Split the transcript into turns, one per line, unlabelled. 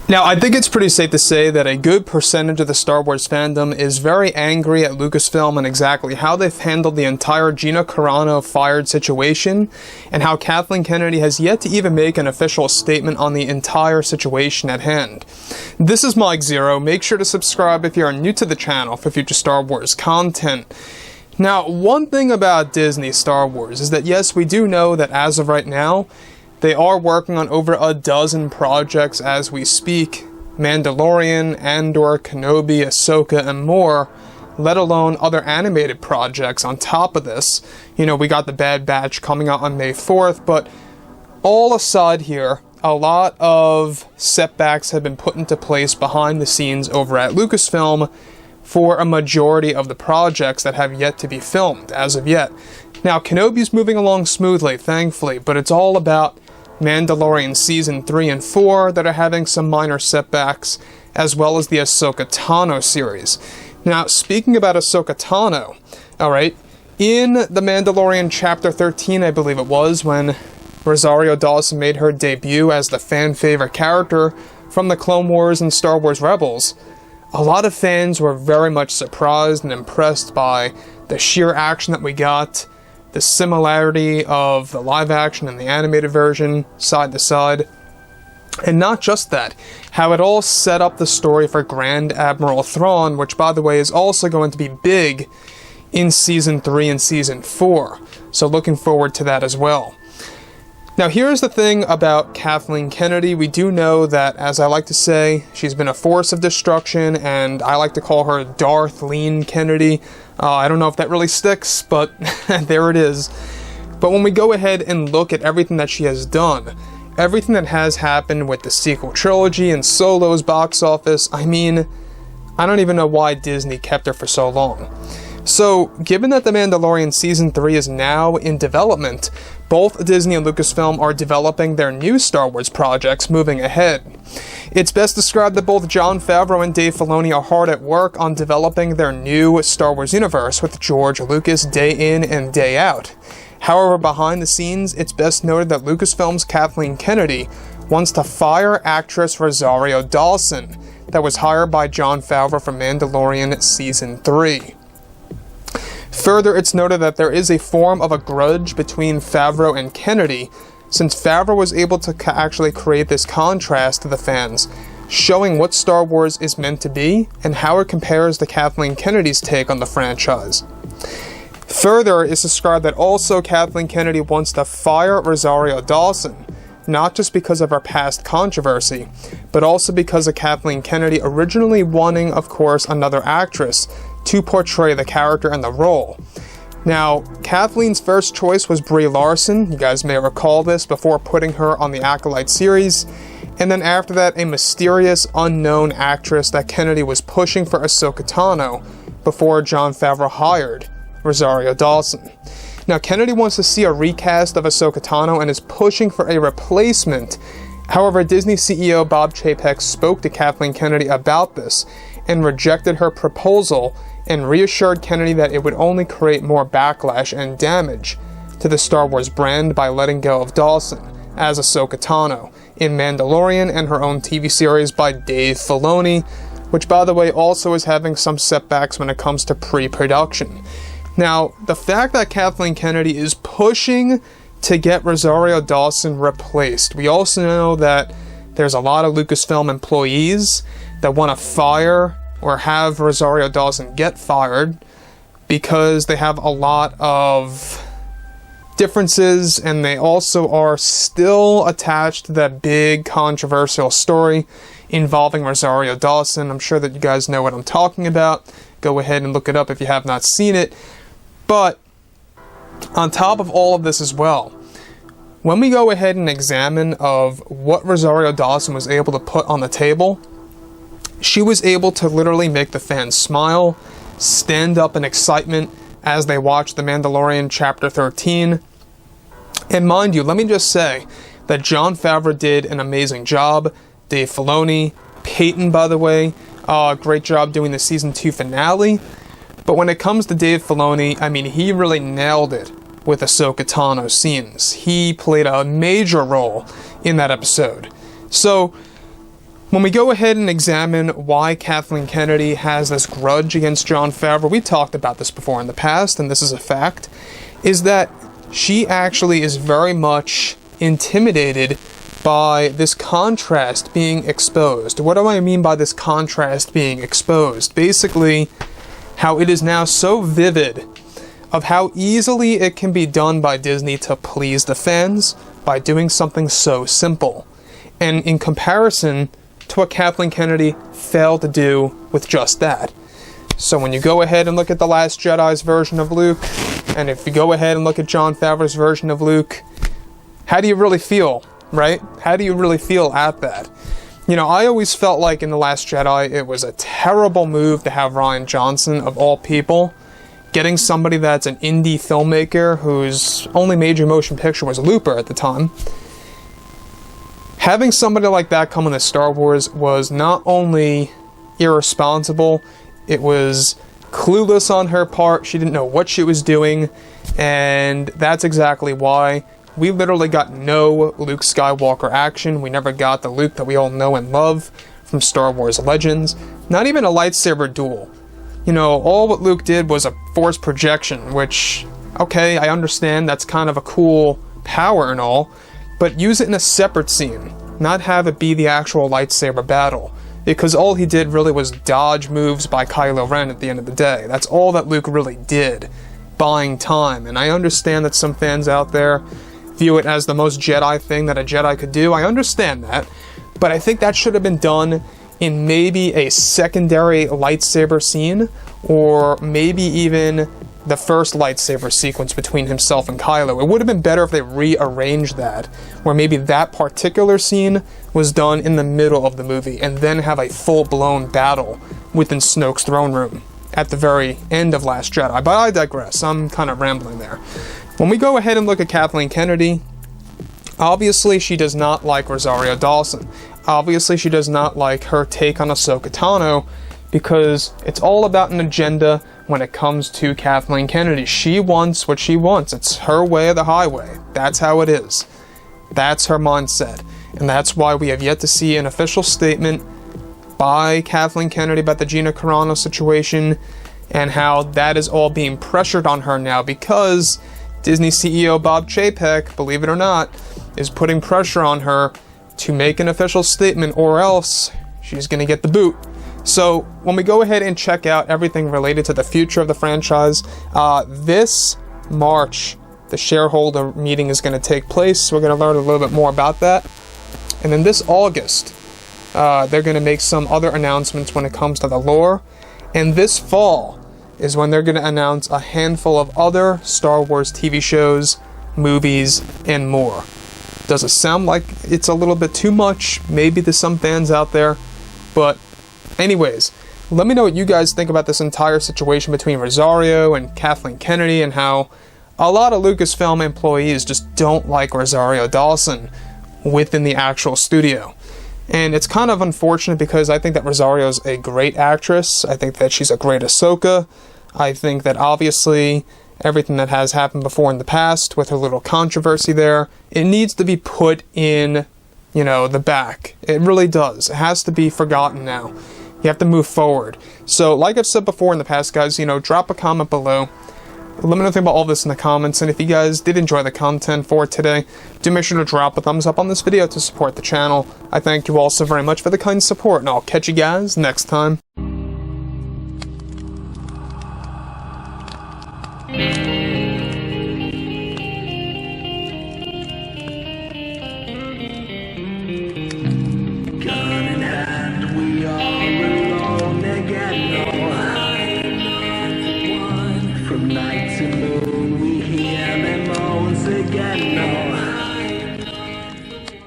Now, I think it's pretty safe to say that a good percentage of the Star Wars fandom is very angry at Lucasfilm and exactly how they've handled the entire GINA Carano fired situation, and how Kathleen Kennedy has yet to even make an official statement on the entire situation at hand. This is Mike Zero. Make sure to subscribe if you are new to the channel for future Star Wars content. Now, one thing about Disney Star Wars is that yes, we do know that as of right now, they are working on over a dozen projects as we speak. Mandalorian, Andor, Kenobi, Ahsoka, and more, let alone other animated projects on top of this. You know, we got the Bad Batch coming out on May 4th, but all aside here, a lot of setbacks have been put into place behind the scenes over at Lucasfilm for a majority of the projects that have yet to be filmed as of yet. Now, Kenobi's moving along smoothly, thankfully, but it's all about Mandalorian Season 3 and 4 that are having some minor setbacks, as well as the Ahsoka Tano series. Now, speaking about Ahsoka Tano, alright, in The Mandalorian Chapter 13, I believe it was, when Rosario Dawson made her debut as the fan-favorite character from the Clone Wars and Star Wars Rebels, a lot of fans were very much surprised and impressed by the sheer action that we got, the similarity of the live action and the animated version, side to side. And not just that, how it all set up the story for Grand Admiral Thrawn, which by the way is also going to be big in Season 3 and Season 4. So looking forward to that as well. Now here's the thing about Kathleen Kennedy. We do know that, as I like to say, she's been a force of destruction, and I like to call her Darth Lean Kennedy. I don't know if that really sticks, but there it is. But when we go ahead and look at everything that she has done, everything that has happened with the sequel trilogy and Solo's box office, I mean, I don't even know why Disney kept her for so long. So, given that The Mandalorian Season 3 is now in development, both Disney and Lucasfilm are developing their new Star Wars projects moving ahead. It's best described that both Jon Favreau and Dave Filoni are hard at work on developing their new Star Wars universe with George Lucas day in and day out. However, behind the scenes, it's best noted that Lucasfilm's Kathleen Kennedy wants to fire actress Rosario Dawson, that was hired by Jon Favreau for Mandalorian Season 3. Further, it's noted that there is a form of a grudge between Favreau and Kennedy, since Favreau was able to actually create this contrast to the fans, showing what Star Wars is meant to be and how it compares to Kathleen Kennedy's take on the franchise. Further, it's described that also Kathleen Kennedy wants to fire Rosario Dawson, not just because of her past controversy, but also because of Kathleen Kennedy originally wanting, of course, another actress to portray the character and the role. Now, Kathleen's first choice was Brie Larson, you guys may recall this, before putting her on the Acolyte series, and then after that a mysterious, unknown actress that Kennedy was pushing for Ahsoka Tano before Jon Favreau hired Rosario Dawson. Now, Kennedy wants to see a recast of Ahsoka Tano and is pushing for a replacement. However, Disney CEO Bob Chapek spoke to Kathleen Kennedy about this and rejected her proposal and reassured Kennedy that it would only create more backlash and damage to the Star Wars brand by letting go of Dawson as Ahsoka Tano in Mandalorian and her own TV series by Dave Filoni, which by the way also is having some setbacks when it comes to pre-production. Now, the fact that Kathleen Kennedy is pushing to get Rosario Dawson replaced, we also know that there's a lot of Lucasfilm employees that want to fire or have Rosario Dawson get fired because they have a lot of differences, and they also are still attached to that big controversial story involving Rosario Dawson. I'm sure that you guys know what I'm talking about. Go ahead and look it up if you have not seen it. But on top of all of this as well, when we go ahead and examine of what Rosario Dawson was able to put on the table, she was able to literally make the fans smile, stand up in excitement as they watched The Mandalorian Chapter 13. And mind you, let me just say that Jon Favreau did an amazing job. Dave Filoni, Peyton, by the way, great job doing the Season 2 finale. But when it comes to Dave Filoni, I mean, he really nailed it with Ahsoka Tano scenes. He played a major role in that episode. So, When we go ahead and examine why Kathleen Kennedy has this grudge against Jon Favreau, we talked about this before in the past, and this is a fact, is that she actually is very much intimidated by this contrast being exposed. What do I mean by this contrast being exposed? Basically, how it is now so vivid of how easily it can be done by Disney to please the fans by doing something so simple. And in comparison to what Kathleen Kennedy failed to do with just that. So when you go ahead and look at The Last Jedi's version of Luke, and if you go ahead and look at Jon Favreau's version of Luke, how do you really feel, right? How do you really feel at that? You know, I always felt like in The Last Jedi, it was a terrible move to have Rian Johnson, of all people, getting somebody that's an indie filmmaker whose only major motion picture was Looper at the time. Having somebody like that come into Star Wars was not only irresponsible, it was clueless on her part. She didn't know what she was doing, and that's exactly why we literally got no Luke Skywalker action. We never got the Luke that we all know and love from Star Wars Legends. Not even a lightsaber duel. You know, all what Luke did was a force projection, which, okay, I understand that's kind of a cool power and all, but use it in a separate scene, not have it be the actual lightsaber battle, because all he did really was dodge moves by Kylo Ren at the end of the day. That's all that Luke really did, buying time. And I understand that some fans out there view it as the most Jedi thing that a Jedi could do. I understand that, but I think that should have been done in maybe a secondary lightsaber scene, or maybe even the first lightsaber sequence between himself and Kylo. It would have been better if they rearranged that, where maybe that particular scene was done in the middle of the movie, and then have a full-blown battle within Snoke's throne room at the very end of Last Jedi. But I digress, I'm kind of rambling there. When we go ahead and look at Kathleen Kennedy, obviously she does not like Rosario Dawson. Obviously she does not like her take on Ahsoka Tano, because it's all about an agenda when it comes to Kathleen Kennedy. She wants what she wants. It's her way or the highway. That's how it is. That's her mindset. And that's why we have yet to see an official statement by Kathleen Kennedy about the GINA CARANO situation, and how that is all being pressured on her now because Disney CEO Bob Chapek, believe it or not, is putting pressure on her to make an official statement, or else she's going to get the boot. So when we go ahead and check out everything related to the future of the franchise, this March, the shareholder meeting is going to take place. So we're going to learn a little bit more about that. And then this August, they're going to make some other announcements when it comes to the lore. And this fall is when they're going to announce a handful of other Star Wars TV shows, movies, and more. Does it sound like it's a little bit too much? Maybe to some fans out there, but anyways, let me know what you guys think about this entire situation between Rosario and Kathleen Kennedy, and how a lot of Lucasfilm employees just don't like Rosario Dawson within the actual studio. And it's kind of unfortunate, because I think that Rosario's a great actress. I think that she's a great Ahsoka. I think that obviously everything that has happened before in the past with her little controversy there, it needs to be put in, you know, the back. It really does. It has to be forgotten now. You have to move forward. So, like I've said before in the past, guys, you know, drop a comment below. Let me know about all this in the comments, and if you guys did enjoy the content for today, do make sure to drop a thumbs up on this video to support the channel. I thank you all so very much for the kind support, and I'll catch you guys next time.